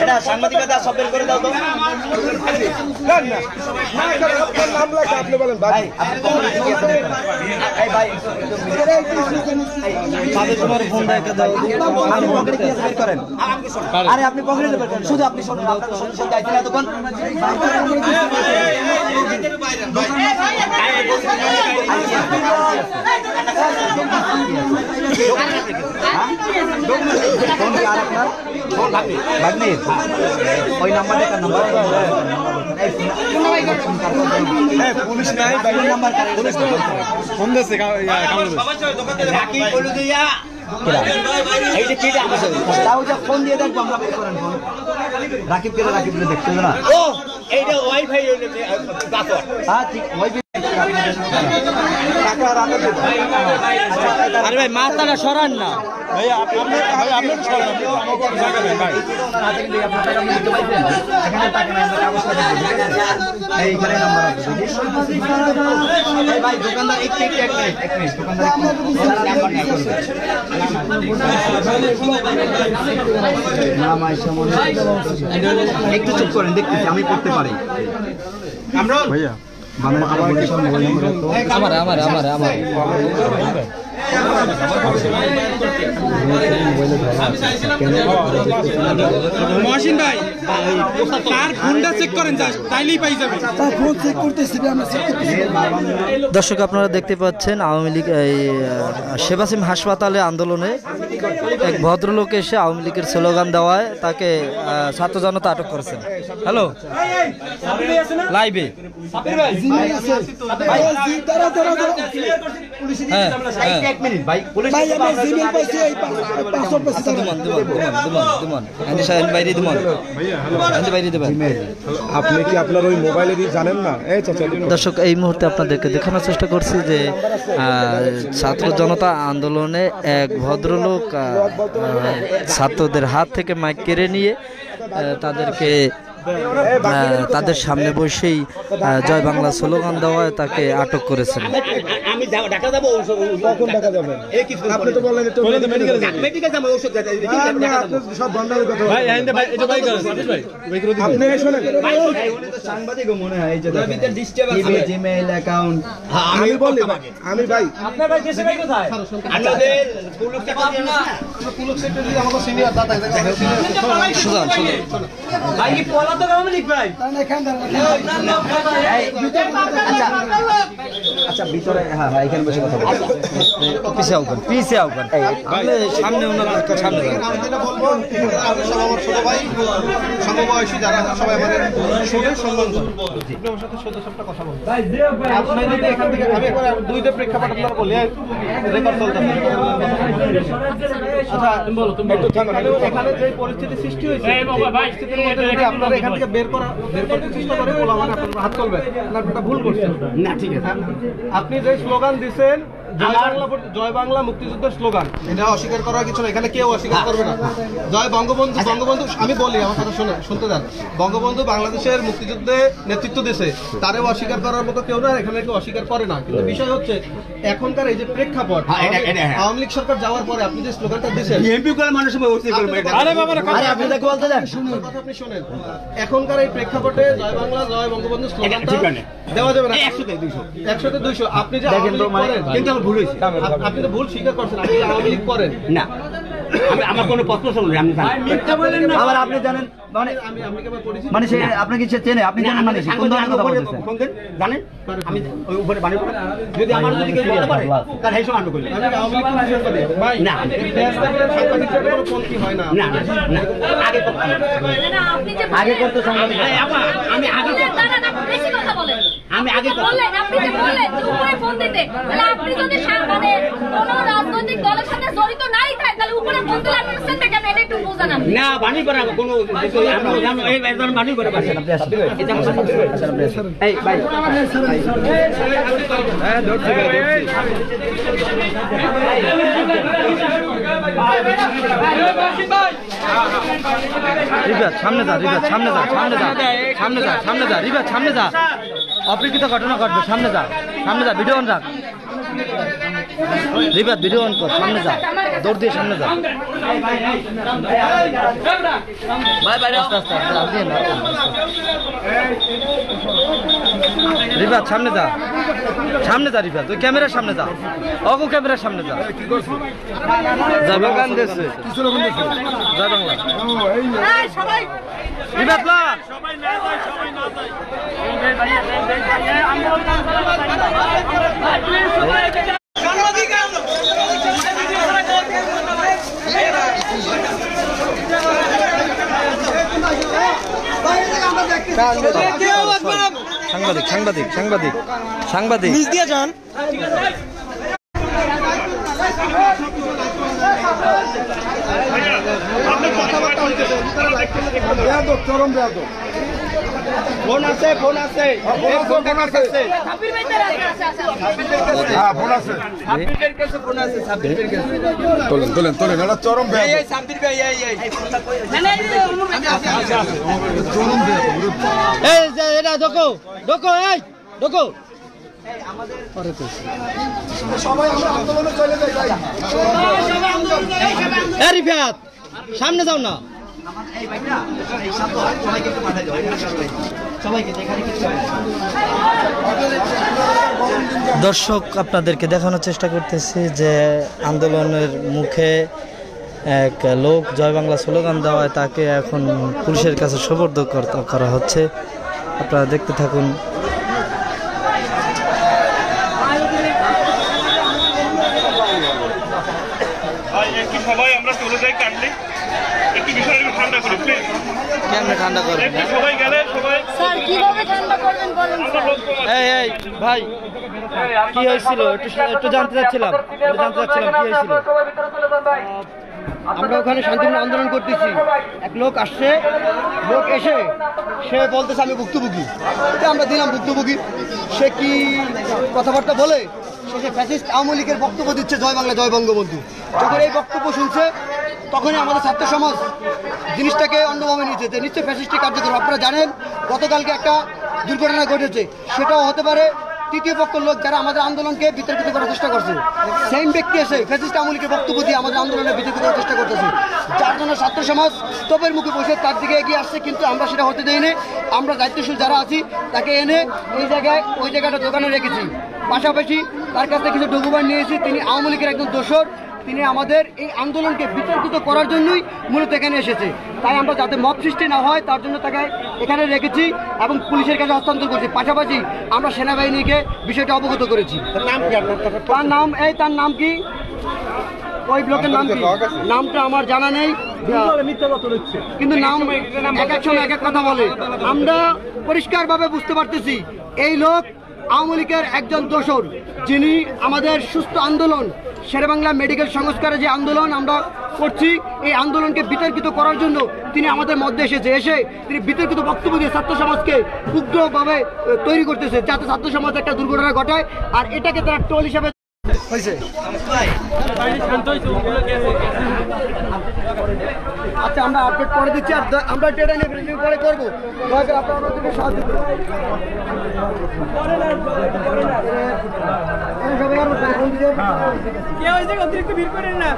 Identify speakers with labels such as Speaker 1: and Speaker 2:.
Speaker 1: এটা সাংবাদিকতা সব বের করে দাও তো।
Speaker 2: নাম লেখা আপনি বলেন ভাই।
Speaker 1: আপনি কখনো কি আছে দেখেন? এই ভাই তোমার ফোনটা একটা দাও। আপনি পকেটে কি আছে বের করেন। আরে আপনি পকেটে বের করেন, শুধু আপনি শুনুন, আপনার শুনতে যাইতে না তখন। ওই নাম্বার একটা নাম্বার পুলিশ নাই নাম্বার ফোন দিচ্ছে ফোন দিয়ে দেখবো আমরা বের করেন ফোন। রাকিবকে দেখতে না। ও এইটা ওয়াইফাই। হ্যাঁ ঠিক ওয়াইফাই। আরে ভাই মাথাটা সরান না ভাই, আপনি সরান, এইখানে নাম্বার আছে ভাই। দোকানদার এক মিনিট একটু চুপ করেন, দেখতেছি আমি করতে পারি। আমরা ভাইয়া
Speaker 3: মহসিন ভাই তার ফোনটা চেক করেন, তাইলেই পাই যাবে।
Speaker 4: দর্শক আপনারা দেখতে পাচ্ছেন আওয়ামী লীগ সেবাসিম হাসপাতালে আন্দোলনে এক ভদ্রলোক এসে আওয়ামী লীগের স্লোগান দেওয়ায় তাকে ছাত্র জনতা আটক করেছেন। হ্যালো লাইভে
Speaker 2: আপনি কি আপনার ওই মোবাইলেরই জানেন না?
Speaker 4: দর্শক এই মুহূর্তে আপনাদেরকে দেখানোর চেষ্টা করছি যে ছাত্র জনতা আন্দোলনে এক ভদ্রলোক ছাত্রদের হাত থেকে মাইক কেড়ে নিয়ে তাদেরকে তাদের সামনে বসেই জয় বাংলা স্লোগান দেওয়ায় তাকে আটক করেছেন।
Speaker 1: আচ্ছা ভিতরে হ্যাঁ এখানে বসে কথা বলবো। পিছে আউকান সামনে সামনে বলবো। আমার ছোট ভাই সমবয়সী যারা সবাই আমাদের ছোটের সম্মান সাথে কথা বলবো। এখান থেকে আমি একবার দুইটা প্রেক্ষাপট আপনারা বলি রেকর্ড চলতেছে। আচ্ছা এখানে যে পরিস্থিতি সৃষ্টি হয়েছে আপনারা এখান থেকে বের করতে চেষ্টা করে বলা মানে আপনারা হাত তুলবেন, আপনারা ভুল করছেন না। ঠিক আছে, আপনি যে স্লোগান দিচ্ছেন জয় বাংলা মুক্তিযুদ্ধের স্লোগান, এটা অস্বীকার করার কিছু না, এখানে কেউ অস্বীকার করবে না। জয় বঙ্গবন্ধু, বঙ্গবন্ধু আমি বলি আমার কথা শুনতে দেন। বঙ্গবন্ধু বাংলাদেশের মুক্তিযুদ্ধে নেতৃত্ব দিয়েছে, তারেও অস্বীকার করার মতো কেউ না, এখানে কেউ অস্বীকার করে না। কিন্তু বিষয় হচ্ছে এখনকার এই যে প্রেক্ষাপট, আওয়ামী লীগ সরকার যাওয়ার পরে আপনি যে স্লোগানটা দিয়েছেন আপনি শোনেন, এখনকার এই প্রেক্ষাপটে জয় বাংলা জয় বঙ্গবন্ধু স্লোগানটা দেওয়া যাবে না 100তে 200। আপনি যে ভুল হয়েছে, আপনি তো ভুল স্বীকার করছেন, আপনি আওয়ামী লীগ করেন না। আমার কোনো প্রশ্ন শুনুন, আবার আপনি জানেন মানে সে আপনাকে সে চেনে, আপনি জানেন মানে কোন ধরনের কথা বলতেছেন জানেন। আমি ওই উপরে বাড়ি যদি আমার যদি কেউ বলতে পারে তার এই সময় আমি করি না। হয় না না আগে আগে করতে সাংবাদিক আমি আগে বেশি কথা বলেন। আমি আগে বললেন আপনি যে বললেন যে উপরে ফোন দিতে, তাহলে আপনি যদি সাংবাদিক কোন রাজনৈতিক দলের সাথে জড়িত নাই থাকে তাহলে উপরে ফোন দিলে আপনারা সেটা কেন এটা একটু বোঝান। না বাণী করা কোনো এই একজন বাণী করে পাচ্ছেন আপনি আসতে এই ভাই হ্যাঁ ধরছি
Speaker 4: রিবাত সামনে যা, রিবাত সামনে যা, সামনে যা, সামনে যা, সামনে যা, রিবাত সামনে যা, অপ্রীকৃত ঘটনা ঘটবে, সামনে যা, সামনে যা, ভিডিও অন রাখ। রিবাত ভিডিও অন কর, সামনে যা, দৌড় দিয়ে সামনে যা। আস্তে আস্তে, আর দিয়ে না। রিবাত সামনে যা, সামনে যা রিবাত, ওই ক্যামেরার সামনে যা, অগো ক্যামেরার সামনে যা। স্লোগান দিয়েছে জয় বাংলা। রিবাত না সাংবাদিক সাংবাদিক সাংবাদিক সাংবাদিক দিয়ে যান।
Speaker 1: ফোন আছে, ফোন আছে, ফোন আছে, ফোন আছে,
Speaker 2: তোলেন তোলেন তোলেন, এটা চরম বেয়া।
Speaker 4: এই যে এটা ঢোকো ঢোকো, এই ঢোকো। রিফাত সামনে যাও না। দর্শক, আপনাদেরকে দেখানোর চেষ্টা করতেছি যে আন্দোলনের মুখে এক লোক জয় বাংলা স্লোগান দেওয়ায় তাকে এখন পুলিশের কাছে সোপর্দ করা হচ্ছে। আপনারা দেখতে থাকুন।
Speaker 5: সবাই আমরা চলে যাই কাটলে একটু বিষয় ঠান্ডা করি প্লিজ।
Speaker 4: কেমনে ঠান্ডা করবেন?
Speaker 5: সবাই গেলে সবাই
Speaker 6: স্যার কিভাবে ঠান্ডা করবেন বলেন স্যার।
Speaker 4: এই এই ভাই, কি হয়েছিল একটু জানতে চাচ্ছিলাম, কি হয়েছিল?
Speaker 7: আমরা ওখানে শান্তিপূর্ণ আন্দোলন করতেছি, এক লোক আসছে, লোক এসে সে বলতেছে আমি ভুক্তভোগী, আমরা দিলাম ভুক্তভোগী। সে কি কথাবার্তা বলে সে ফ্যাসিস্ট আওয়ামী লীগের বক্তব্য দিচ্ছে জয় বাংলা জয় বঙ্গবন্ধু। যখন এই বক্তব্য শুনছে তখনই আমাদের ছাত্র সমাজ জিনিসটাকে অন্যভাবে নিয়েছে যে নিশ্চয়ই ফ্যাসিস্টের কার্যক্রম। আপনারা জানেন গতকালকে একটা দুর্ঘটনা ঘটেছে, সেটাও হতে পারে তৃতীয় পক্ষের লোক যারা আমাদের আন্দোলনকে বিতর্কিত করার চেষ্টা করছে। সেম ব্যক্তি এসে ফ্যাসিস্ট আওয়ামী লীগের বক্তব্য দিয়ে আমাদের আন্দোলনে বিতর্কিত করার চেষ্টা করতেছে, যার জন্য ছাত্র সমাজ স্তবের মুখে বসে তার দিকে এগিয়ে আসছে। কিন্তু আমরা সেটা হতে দেইনি। আমরা দায়িত্বশীল যারা আছি তাকে এনে এই জায়গায় ওই জায়গাটা দোকানে রেখেছি। পাশাপাশি তার কাছ থেকে কিছু ডকুমেন্ট নিয়েছি। তিনি আওয়ামী লীগের একজন দোসর, তিনি আমাদের এই আন্দোলনকে বিতর্কিত করার জন্যই মূলত এখানে এসেছে। তাই আমরা যাতে মব সৃষ্টি না হয় তার জন্য তাকে এখানে রেখেছি এবং পুলিশের কাছে হস্তান্তর করছি। পাশাপাশি আমরা সেনাবাহিনীকে বিষয়টা অবগত করেছি। তার নাম কি ওই ব্লকের নাম কি? নামটা আমার জানা নেই, কিন্তু নাম এক এক সময় এক এক কথা বলে। আমরা পরিষ্কারভাবে বুঝতে পারতেছি এই লোক আওয়ামী লীগের একজন দোসর, যিনি আমাদের সুস্থ আন্দোলন শেরেবাংলা মেডিকেল সংস্কারে যে আন্দোলন আমরা করছি এই আন্দোলনকে বিতর্কিত করার জন্য তিনি আমাদের মধ্যে এসে তিনি বিতর্কিত বক্তব্য দিয়ে ছাত্র সমাজকে উগ্রভাবে তৈরি করতেছে, যাতে ছাত্র সমাজ একটা দুর্ঘটনা ঘটায়। আর এটাকে তারা টোল হিসাবে হয়েছে। আচ্ছা, আমরা আপডেট করে দিচ্ছি, আর আমরা ডেটা নিয়ে ব্রিফিং পরে করবো। দয়া করে আপনারা আমাদেরকে সাহায্য করুন। সবাই আর অতিরিক্ত ভিড় করেন না।